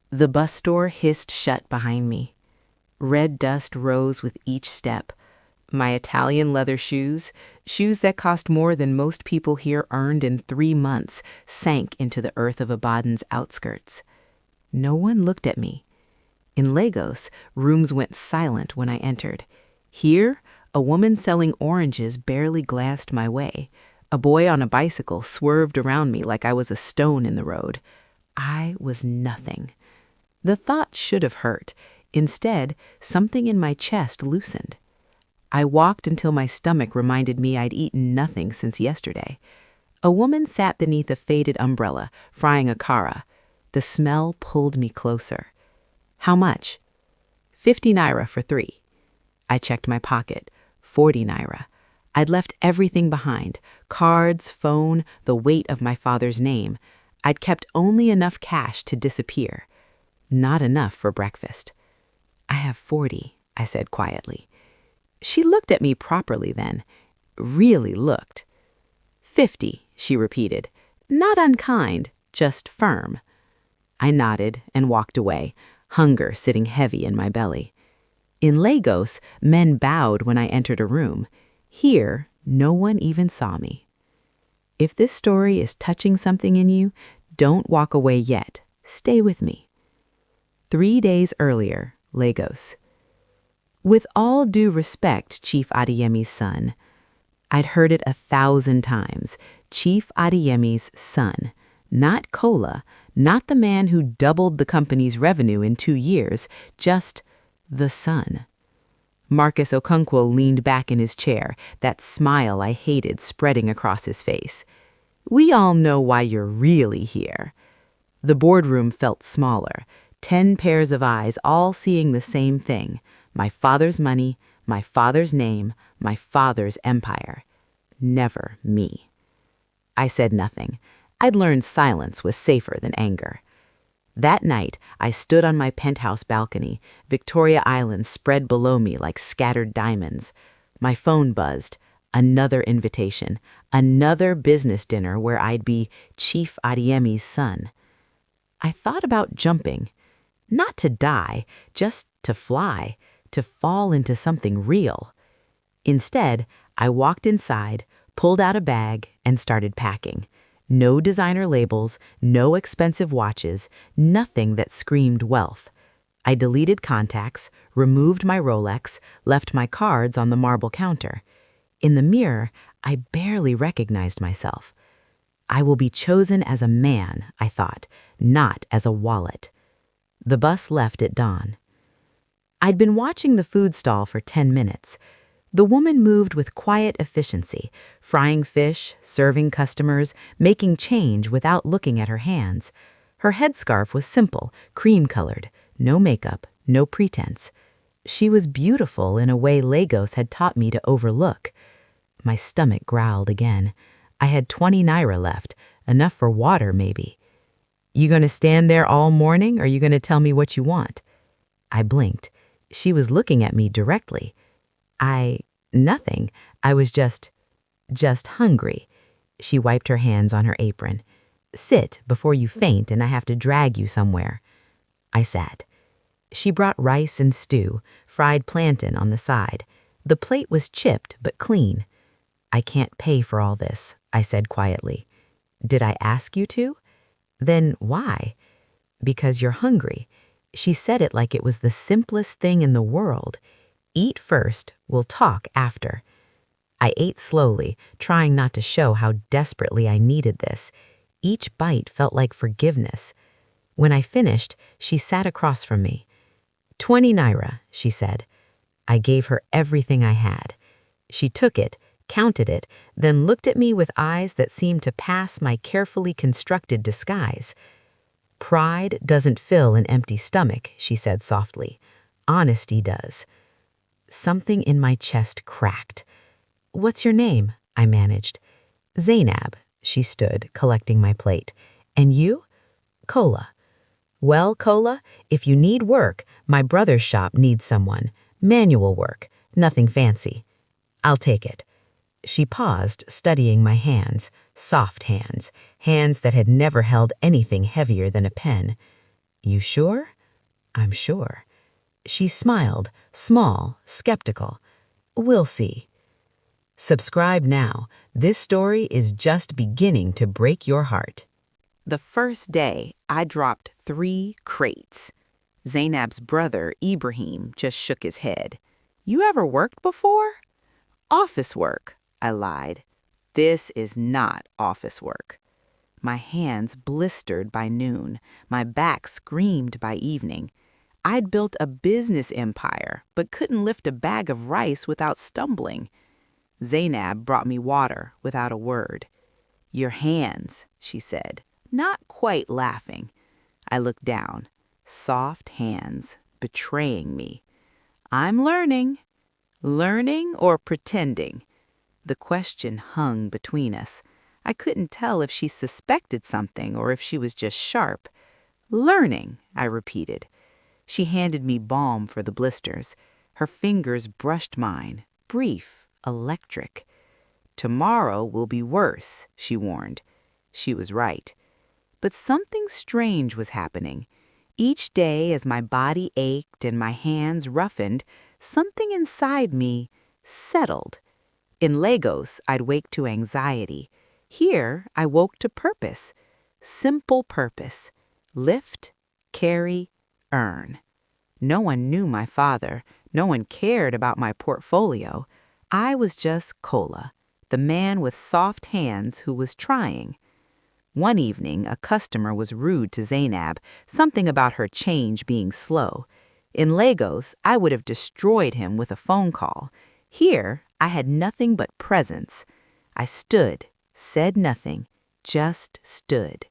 The bus door hissed shut behind me. Red dust rose with each step. My Italian leather shoes, shoes that cost more than most people here earned in 3 months, sank into the earth of Ibadan's outskirts. No one looked at me. In Lagos, rooms went silent when I entered. Here, a woman selling oranges barely glanced my way. A boy on a bicycle swerved around me like I was a stone in the road. I was nothing. The thought should have hurt. Instead, something in my chest loosened. I walked until my stomach reminded me I'd eaten nothing since yesterday. A woman sat beneath a faded umbrella, frying a kara. The smell pulled me closer. How much? 50 naira for 3. I checked my pocket. 40 naira. I'd left everything behind. Cards, phone, the weight of my father's name. I'd kept only enough cash to disappear. Not enough for breakfast. I have 40, I said quietly. She looked at me properly then. Really looked. 50, she repeated. Not unkind, just firm. I nodded and walked away, hunger sitting heavy in my belly. In Lagos, men bowed when I entered a room. Here, no one even saw me. If this story is touching something in you, don't walk away yet. Stay with me. 3 days earlier, Lagos. With all due respect, Chief Adeyemi's son. I'd heard it 1,000 times. Chief Adeyemi's son. Not Kola, not the man who doubled the company's revenue in 2 years, just the son. Marcus Okonkwo leaned back in his chair, that smile I hated spreading across his face. We all know why you're really here. The boardroom felt smaller. 10 pairs of eyes all seeing the same thing. My father's money, my father's name, my father's empire. Never me. I said nothing. I'd learned silence was safer than anger. That night, I stood on my penthouse balcony, Victoria Island spread below me like scattered diamonds. My phone buzzed. Another invitation. Another business dinner where I'd be Chief Adeyemi's son. I thought about jumping. Not to die, just to fly, to fall into something real. Instead, I walked inside, pulled out a bag, and started packing. No designer labels, no expensive watches, nothing that screamed wealth. I deleted contacts, removed my Rolex, left my cards on the marble counter. In the mirror, I barely recognized myself. I will be chosen as a man, I thought, not as a wallet. The bus left at dawn. I'd been watching the food stall for 10 minutes. The woman moved with quiet efficiency, frying fish, serving customers, making change without looking at her hands. Her headscarf was simple, cream-colored, no makeup, no pretense. She was beautiful in a way Lagos had taught me to overlook. My stomach growled again. I had 20 naira left, enough for water maybe. You gonna stand there all morning, or you gonna tell me what you want? I blinked. She was looking at me directly. Nothing. I was just hungry. She wiped her hands on her apron. Sit before you faint and I have to drag you somewhere. I sat. She brought rice and stew, fried plantain on the side. The plate was chipped but clean. I can't pay for all this, I said quietly. Did I ask you to? Then why? Because you're hungry. She said it like it was the simplest thing in the world. Eat first, we'll talk after. I ate slowly, trying not to show how desperately I needed this. Each bite felt like forgiveness. When I finished, she sat across from me. 20 naira, she said. I gave her everything I had. She took it, counted it, then looked at me with eyes that seemed to pass my carefully constructed disguise. Pride doesn't fill an empty stomach, she said softly. Honesty does. Something in my chest cracked. What's your name? I managed. Zainab, she stood, collecting my plate. And you? Kola. Well, Kola, if you need work, my brother's shop needs someone. Manual work, nothing fancy. I'll take it. She paused, studying my hands, soft hands, hands that had never held anything heavier than a pen. You sure? I'm sure. She smiled, small, skeptical. We'll see. Subscribe now. This story is just beginning to break your heart. The first day, I dropped 3 crates. Zainab's brother, Ibrahim, just shook his head. You ever worked before? Office work, I lied. This is not office work. My hands blistered by noon. My back screamed by evening. I'd built a business empire, but couldn't lift a bag of rice without stumbling. Zainab brought me water without a word. Your hands, she said, not quite laughing. I looked down. Soft hands, betraying me. I'm learning. Learning or pretending? The question hung between us. I couldn't tell if she suspected something or if she was just sharp. Learning, I repeated. She handed me balm for the blisters. Her fingers brushed mine, brief, electric. Tomorrow will be worse, she warned. She was right. But something strange was happening. Each day, as my body ached and my hands roughened, something inside me settled. In Lagos, I'd wake to anxiety. Here, I woke to purpose. Simple purpose. Lift, carry, earn. No one knew my father. No one cared about my portfolio. I was just Kola, the man with soft hands who was trying. One evening, a customer was rude to Zainab, something about her change being slow. In Lagos, I would have destroyed him with a phone call. Here, I had nothing but presence. I stood, said nothing, just stood.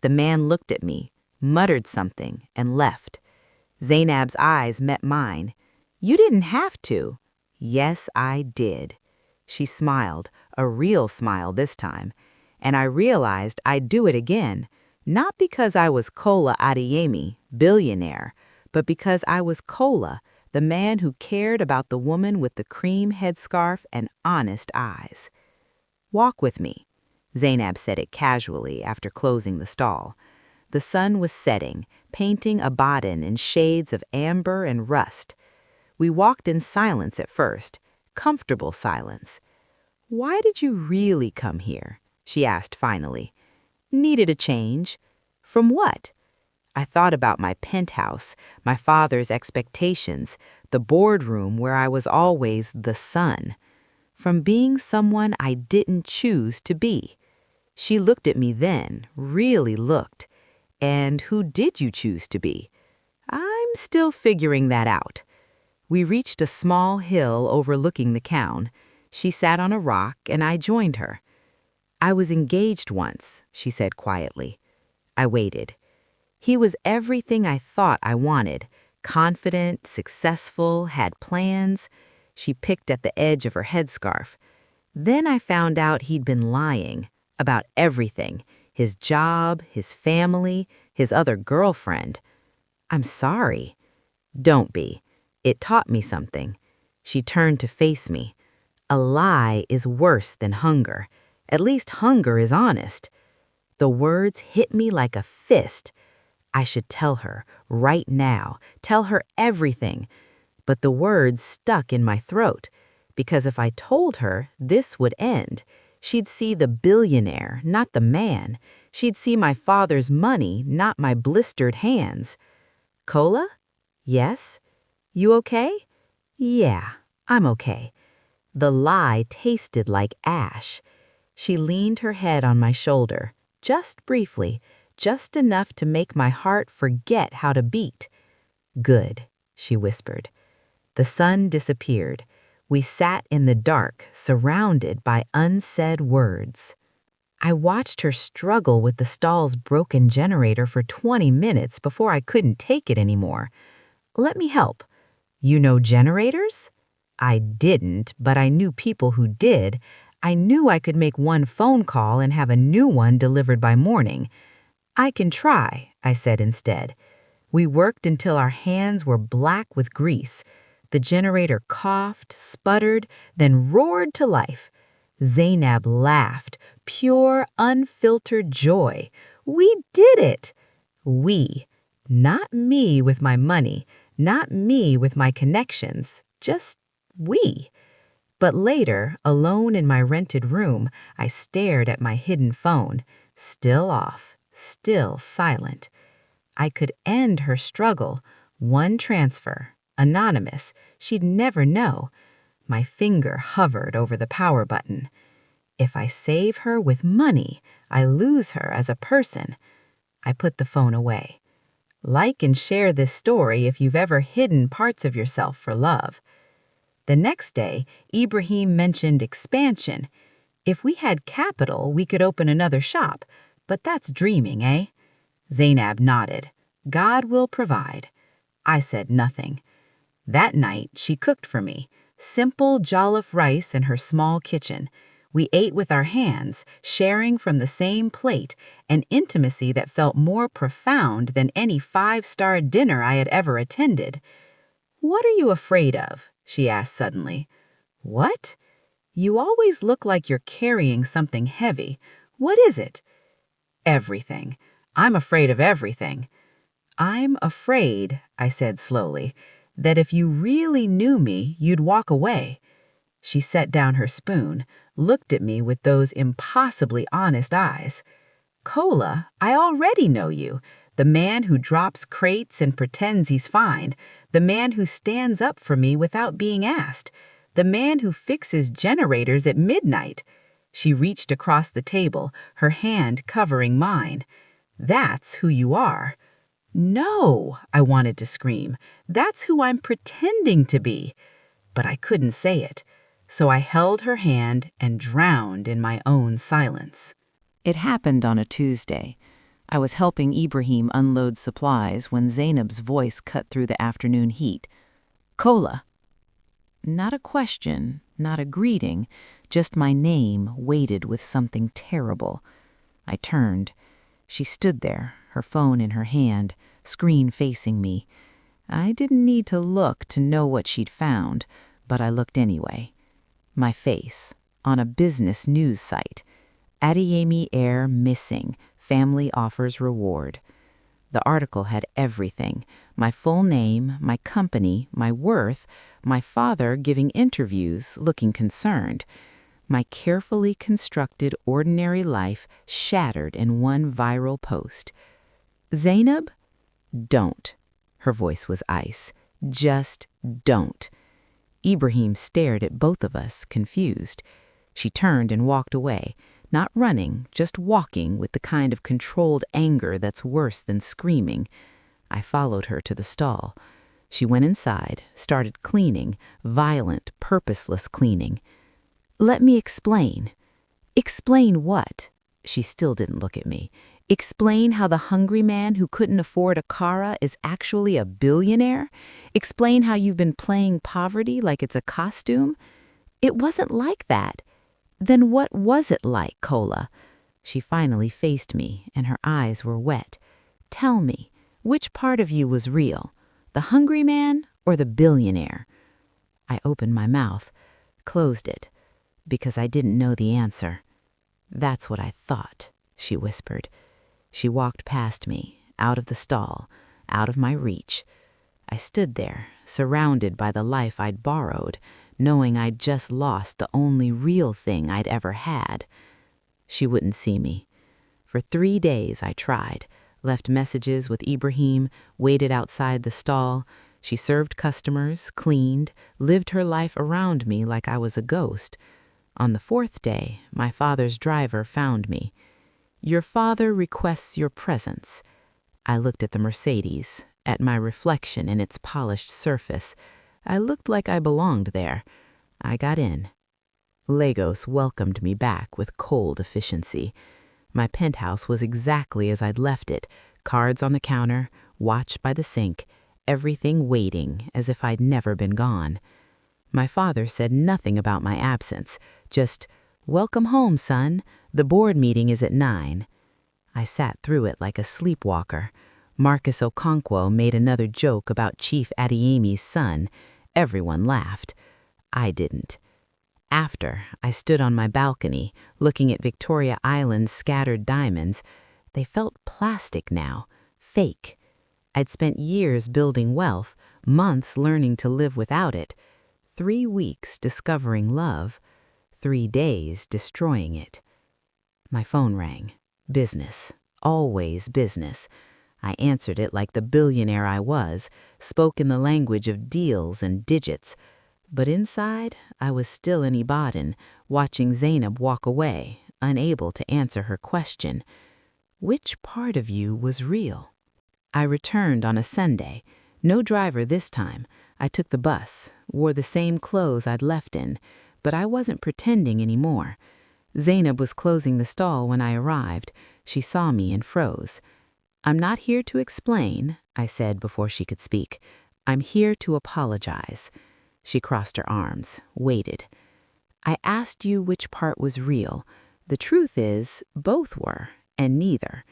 The man looked at me, muttered something, and left. Zainab's eyes met mine. You didn't have to. Yes, I did. She smiled, a real smile this time. And I realized I'd do it again, not because I was Kola Adeyemi, billionaire, but because I was Kola, the man who cared about the woman with the cream headscarf and honest eyes. Walk with me, Zainab said it casually after closing the stall. The sun was setting, painting Ibadan in shades of amber and rust. We walked in silence at first, comfortable silence. Why did you really come here? She asked finally. Needed a change. From what? I thought about my penthouse, my father's expectations, the boardroom where I was always the sun. From being someone I didn't choose to be. She looked at me then, really looked. And who did you choose to be? I'm still figuring that out. We reached a small hill overlooking the town. She sat on a rock and I joined her. I was engaged once, she said quietly. I waited. He was everything I thought I wanted. Confident, successful, had plans. She picked at the edge of her headscarf. Then I found out he'd been lying about everything. His job, his family, his other girlfriend. I'm sorry. Don't be. It taught me something. She turned to face me. A lie is worse than hunger. At least hunger is honest. The words hit me like a fist. I should tell her, right now, tell her everything. But the words stuck in my throat, because if I told her, this would end. She'd see the billionaire, not the man. She'd see my father's money, not my blistered hands. Kola? Yes? You okay? Yeah, I'm okay. The lie tasted like ash. She leaned her head on my shoulder, just briefly, just enough to make my heart forget how to beat. Good, she whispered. The sun disappeared. We sat in the dark, surrounded by unsaid words. I watched her struggle with the stall's broken generator for 20 minutes before I couldn't take it anymore. Let me help. You know generators? I didn't, but I knew people who did. I knew I could make one phone call and have a new one delivered by morning. I can try, I said instead. We worked until our hands were black with grease. The generator coughed, sputtered, then roared to life. Zainab laughed, pure, unfiltered joy. We did it! We, Not me with my money, not me with my connections, just we. But later, alone in my rented room, I stared at my hidden phone, still off, still silent. I could end her struggle, one transfer, anonymous, she'd never know. My finger hovered over the power button. If I save her with money, I lose her as a person. I put the phone away. Like and share this story if you've ever hidden parts of yourself for love. The next day, Ibrahim mentioned expansion. If we had capital, we could open another shop. But that's dreaming, eh? Zainab nodded. God will provide. I said nothing. That night, she cooked for me. Simple jollof rice in her small kitchen. We ate with our hands, sharing from the same plate, an intimacy that felt more profound than any five-star dinner I had ever attended. "What are you afraid of?" she asked suddenly. "What? You always look like you're carrying something heavy. What is it?" "Everything. I'm afraid of everything." "I'm afraid," I said slowly, "that if you really knew me, you'd walk away." She set down her spoon, looked at me with those impossibly honest eyes. "Kola, I already know you. The man who drops crates and pretends he's fine. The man who stands up for me without being asked. The man who fixes generators at midnight." She reached across the table, her hand covering mine. "That's who you are." "No," I wanted to scream. "That's who I'm pretending to be." But I couldn't say it. So I held her hand and drowned in my own silence. It happened on a Tuesday. I was helping Ibrahim unload supplies when Zainab's voice cut through the afternoon heat. "Kola." Not a question, not a greeting, just my name weighted with something terrible. I turned. She stood there, her phone in her hand, screen facing me. I didn't need to look to know what she'd found, but I looked anyway. My face, on a business news site. Adeyemi heir missing, family offers reward. The article had everything: my full name, my company, my worth, my father giving interviews, looking concerned. My carefully constructed ordinary life shattered in one viral post. "Zainab, don't." Her voice was ice. "Just don't." Ibrahim stared at both of us, confused. She turned and walked away, not running, just walking with the kind of controlled anger that's worse than screaming. I followed her to the stall. She went inside, started cleaning, violent, purposeless cleaning. "Let me explain." "Explain what?" She still didn't look at me. "Explain how the hungry man who couldn't afford a kara is actually a billionaire? Explain how you've been playing poverty like it's a costume? It wasn't like that." "Then what was it like, Kola?" She finally faced me, and her eyes were wet. "Tell me, which part of you was real? The hungry man or the billionaire?" I opened my mouth, closed it, because I didn't know the answer. "That's what I thought," she whispered. She walked past me, out of the stall, out of my reach. I stood there, surrounded by the life I'd borrowed, knowing I'd just lost the only real thing I'd ever had. She wouldn't see me. For 3 days I tried, left messages with Ibrahim, waited outside the stall. She served customers, cleaned, lived her life around me like I was a ghost. On the 4th day, my father's driver found me. "Your father requests your presence." I looked at the Mercedes, at my reflection in its polished surface. I looked like I belonged there. I got in. Lagos welcomed me back with cold efficiency. My penthouse was exactly as I'd left it, cards on the counter, watch by the sink, everything waiting as if I'd never been gone. My father said nothing about my absence, just, "Welcome home, son. The board meeting is at 9. I sat through it like a sleepwalker. Marcus Okonkwo made another joke about Chief Adeyemi's son. Everyone laughed. I didn't. After, I stood on my balcony, looking at Victoria Island's scattered diamonds. They felt plastic now, fake. I'd spent years building wealth, months learning to live without it, 3 weeks discovering love, 3 days destroying it. My phone rang. Business. Always business. I answered it like the billionaire I was, spoke in the language of deals and digits. But inside, I was still in Ibadan, watching Zainab walk away, unable to answer her question. Which part of you was real? I returned on a Sunday. No driver this time. I took the bus, wore the same clothes I'd left in, but I wasn't pretending anymore. Zainab was closing the stall when I arrived. She saw me and froze. "I'm not here to explain," I said before she could speak. "I'm here to apologize." She crossed her arms, waited. "I asked you which part was real. The truth is, both were, and neither."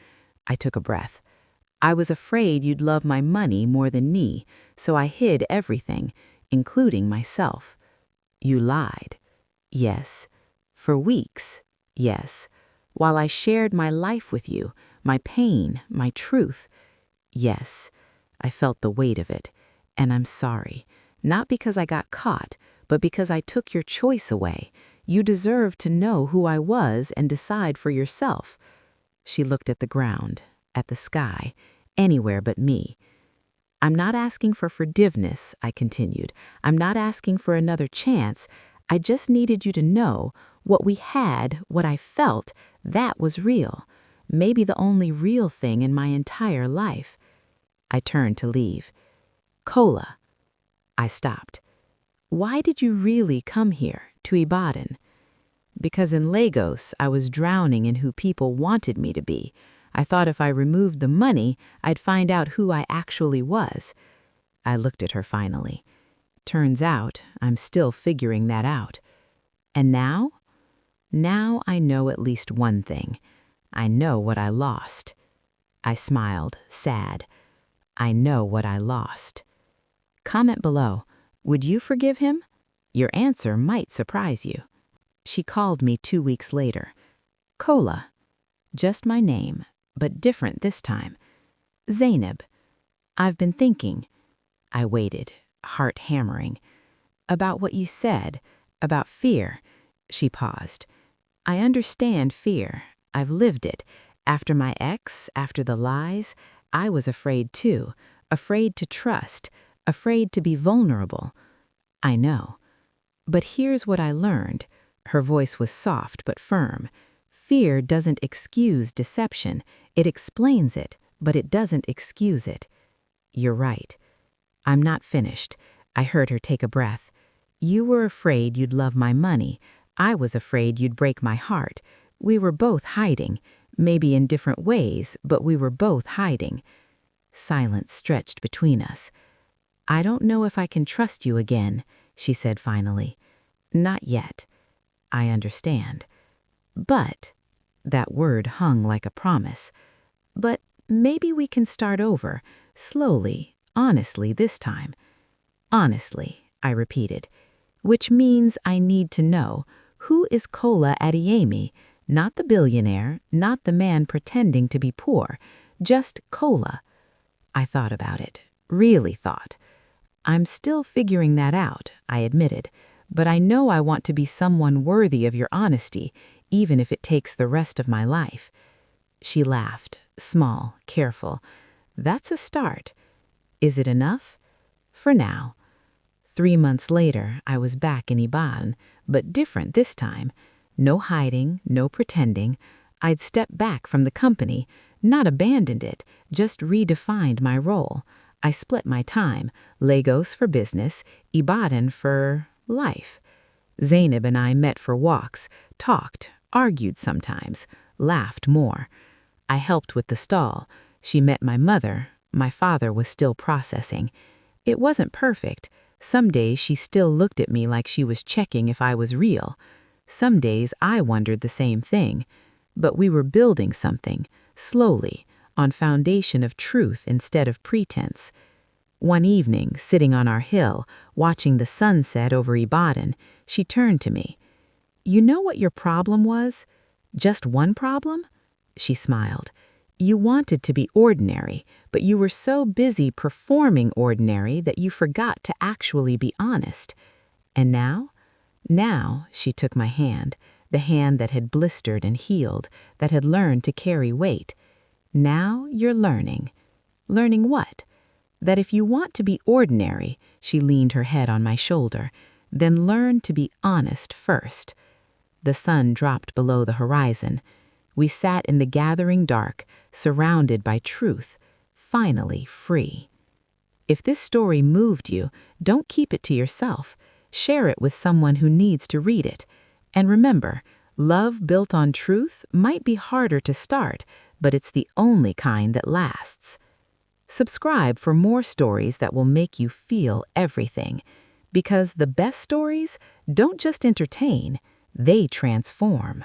I took a breath. "I was afraid you'd love my money more than me, so I hid everything, including myself." "You lied." "Yes." "For weeks." "Yes." "While I shared my life with you, my pain, my truth." "Yes." I felt the weight of it. "And I'm sorry. Not because I got caught, but because I took your choice away. You deserve to know who I was and decide for yourself." She looked at the ground, at the sky, anywhere but me. "I'm not asking for forgiveness," I continued. "I'm not asking for another chance. I just needed you to know what we had, what I felt, that was real. Maybe the only real thing in my entire life." I turned to leave. "Kola." I stopped. "Why did you really come here, to Ibadan?" "Because in Lagos, I was drowning in who people wanted me to be. I thought if I removed the money, I'd find out who I actually was." I looked at her finally. "Turns out, I'm still figuring that out." "And now?" "Now I know at least one thing. I know what I lost." I smiled, sad. "I know what I lost." Comment below. Would you forgive him? Your answer might surprise you. She called me 2 weeks later. "Kola." Just my name, but different this time. "Zainab." "I've been thinking." I waited, heart hammering. "About what you said, about fear." She paused. "I understand fear. I've lived it. After my ex, after the lies, I was afraid too, afraid to trust, afraid to be vulnerable." "I know. But here's what I learned." Her voice was soft but firm. "Fear doesn't excuse deception. It explains it, but it doesn't excuse it." "You're right." "I'm not finished." I heard her take a breath. "You were afraid you'd love my money. I was afraid you'd break my heart. We were both hiding, maybe in different ways, but we were both hiding." Silence stretched between us. "I don't know if I can trust you again," she said finally. "Not yet." "I understand." "But," that word hung like a promise, "but maybe we can start over, slowly, honestly this time." "Honestly," I repeated, "which means I need to know, who is Kola Adeyemi? Not the billionaire, not the man pretending to be poor, just Kola." I thought about it, really thought. "I'm still figuring that out," I admitted, "but I know I want to be someone worthy of your honesty, even if it takes the rest of my life." She laughed, small, careful. "That's a start." "Is it enough?" "For now." 3 months later, I was back in Ibadan, but different this time. No hiding, no pretending. I'd stepped back from the company, not abandoned it, just redefined my role. I split my time, Lagos for business, Ibadan for life. Zainab and I met for walks, talked, argued sometimes, laughed more. I helped with the stall. She met my mother. My father was still processing. It wasn't perfect. Some days she still looked at me like she was checking if I was real. Some days I wondered the same thing. But we were building something, slowly, on foundation of truth instead of pretense. One evening, sitting on our hill, watching the sunset over Ibadan, she turned to me. "You know what your problem was? Just one problem?" She smiled. You wanted to be ordinary, but you were so busy performing ordinary that you forgot to actually be honest. And now? Now, she took my hand, the hand that had blistered and healed, that had learned to carry weight. Now you're learning. Learning what? That if you want to be ordinary, she leaned her head on my shoulder, then learn to be honest first. The sun dropped below the horizon. We sat in the gathering dark, surrounded by truth, finally free. If this story moved you, don't keep it to yourself. Share it with someone who needs to read it. And remember, love built on truth might be harder to start, but it's the only kind that lasts. Subscribe for more stories that will make you feel everything. Because the best stories don't just entertain, they transform.